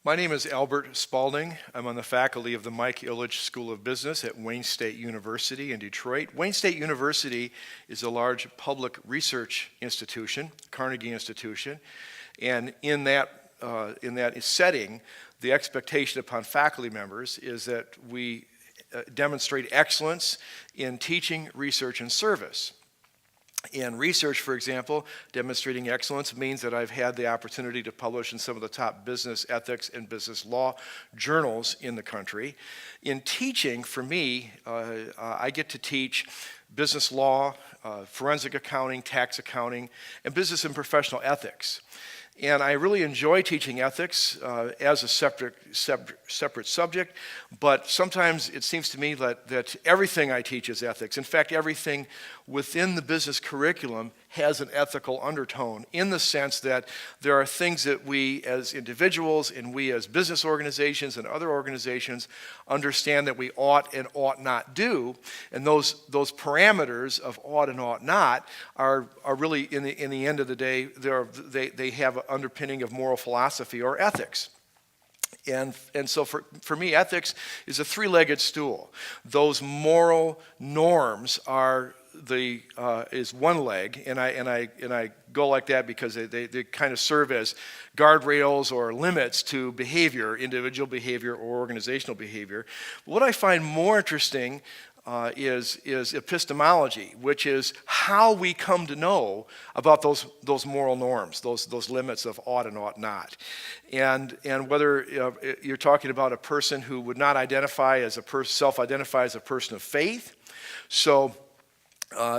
My name is Albert Spalding. I'm on the faculty of the Mike Ilitch School of Business at Wayne State University in Detroit. Wayne State University is a large public research institution, Carnegie Institution, and in that setting, the expectation upon faculty members is that we demonstrate excellence in teaching, research, and service. In research, for example, demonstrating excellence means that I've had the opportunity to publish in some of the top business ethics and business law journals in the country. In teaching, for me, I get to teach business law, forensic accounting, tax accounting, and business and professional ethics. And I really enjoy teaching ethics as a separate subject, but sometimes it seems to me that everything I teach is ethics. In fact, everything within the business curriculum has an ethical undertone in the sense that there are things that we as individuals and we as business organizations and other organizations understand that we ought and ought not do. And those parameters of ought and ought not are really, in the end of the day, they have an underpinning of moral philosophy or ethics. And so for me, ethics is a three-legged stool. Those moral norms is one leg, and I go like that because they kind of serve as guardrails or limits to behavior, individual behavior or organizational behavior. But what I find more interesting is epistemology, which is how we come to know about those moral norms, those limits of ought and ought not. And whether you're talking about a person who would not self-identify as a person of faith. So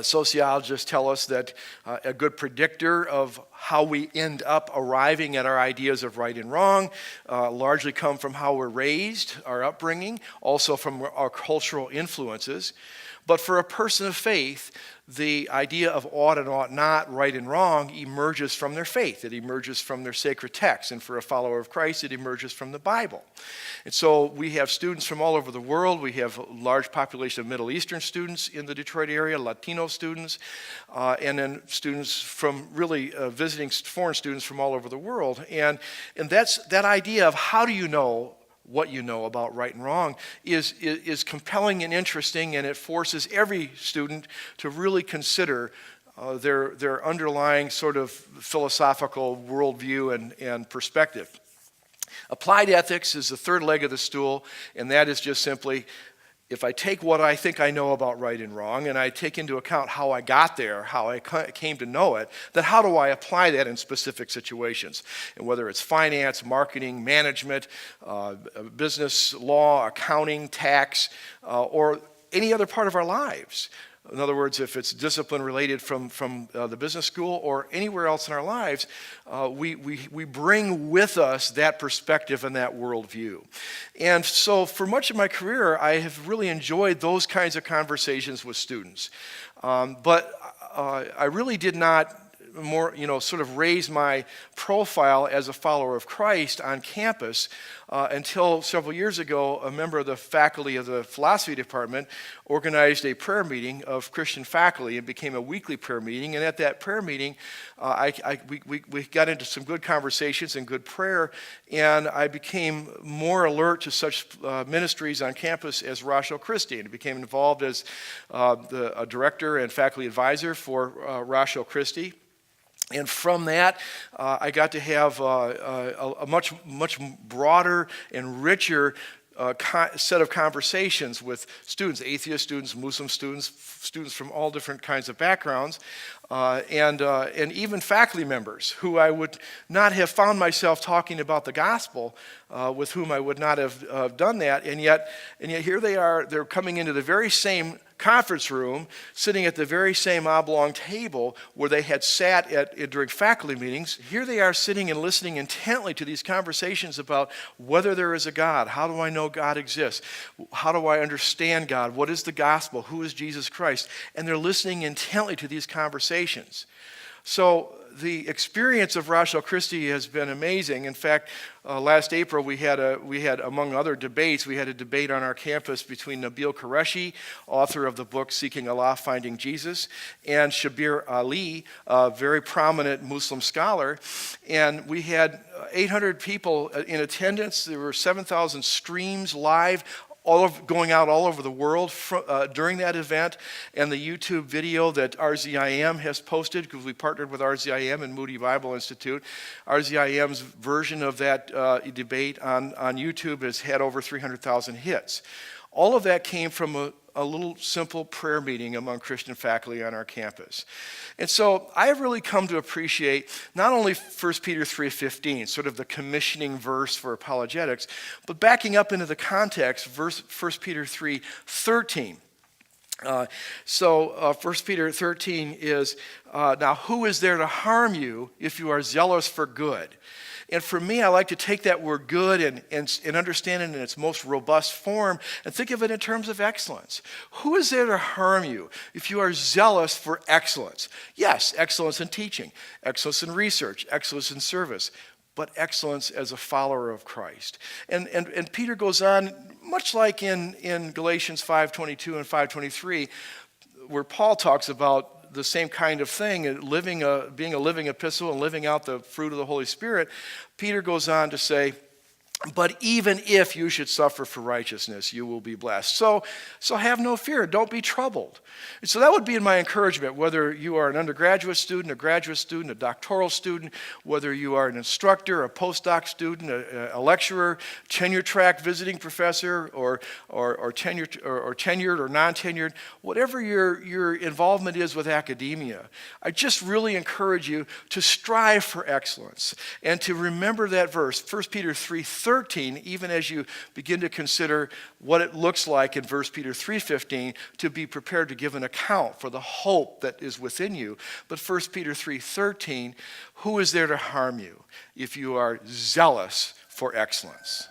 sociologists tell us that a good predictor of how we end up arriving at our ideas of right and wrong largely come from how we're raised, our upbringing, also from our cultural influences. But for a person of faith, the idea of ought and ought not, right and wrong, emerges from their faith. It emerges from their sacred text. And for a follower of Christ, it emerges from the Bible. And so we have students from all over the world. We have a large population of Middle Eastern students in the Detroit area, Latino students, and then students from really visiting foreign students from all over the world. And that idea of how do you know what you know about right and wrong is compelling and interesting, and it forces every student to really consider their underlying sort of philosophical worldview and perspective. Applied ethics is the third leg of the stool, and that is just simply, if I take what I think I know about right and wrong, and I take into account how I got there, how I came to know it, then how do I apply that in specific situations? And whether it's finance, marketing, management, business law, accounting, tax, or any other part of our lives. In other words, if it's discipline related from the business school or anywhere else in our lives, we bring with us that perspective and that worldview. And so for much of my career, I have really enjoyed those kinds of conversations with students. But I really did not sort of raise my profile as a follower of Christ on campus until several years ago. A member of the faculty of the philosophy department organized a prayer meeting of Christian faculty. It became a weekly prayer meeting, and at that prayer meeting, we got into some good conversations and good prayer, and I became more alert to such ministries on campus as Ratio Christi, and became involved as a director and faculty advisor for Ratio Christi. And from that, I got to have a much broader and richer set of conversations with students, atheist students, Muslim students, students from all different kinds of backgrounds, and even faculty members who I would not have found myself talking about the gospel, with whom I would not have done that, and yet here they are. They're coming into the very same conference room, sitting at the very same oblong table where they had sat during faculty meetings. Here they are sitting and listening intently to these conversations about whether there is a God, how do I know God exists, how do I understand God, what is the gospel, who is Jesus Christ, and they're listening intently to these conversations. So the experience of Ratio Christi has been amazing. In fact, last April we had, among other debates, we had a debate on our campus between Nabil Qureshi, author of the book Seeking Allah, Finding Jesus, and Shabir Ali, a very prominent Muslim scholar. And we had 800 people in attendance. There were 7,000 streams live, going out all over the world during that event, and the YouTube video that RZIM has posted, because we partnered with RZIM and Moody Bible Institute. RZIM's version of that debate on YouTube has had over 300,000 hits. All of that came from a little simple prayer meeting among Christian faculty on our campus. And so I have really come to appreciate not only 1 Peter 3:15, sort of the commissioning verse for apologetics, but backing up into the context, 1 Peter 3:13. 1 Peter 13 is, now who is there to harm you if you are zealous for good? And for me, I like to take that word good and understand it in its most robust form and think of it in terms of excellence. Who is there to harm you if you are zealous for excellence? Yes, excellence in teaching, excellence in research, excellence in service, but excellence as a follower of Christ. And Peter goes on, much like in Galatians 5:22 and 5:23, where Paul talks about the same kind of thing, being a living epistle and living out the fruit of the Holy Spirit. Peter goes on to say, but even if you should suffer for righteousness, you will be blessed. So have no fear. Don't be troubled. And so that would be my encouragement, whether you are an undergraduate student, a graduate student, a doctoral student, whether you are an instructor, a postdoc student, a lecturer, tenure track visiting professor, or tenured or non-tenured, whatever your involvement is with academia. I just really encourage you to strive for excellence and to remember that verse, 1 Peter 3:13, even as you begin to consider what it looks like in 1 Peter 3:15 to be prepared to give an account for the hope that is within you. But 1 Peter 3:13, who is there to harm you if you are zealous for excellence?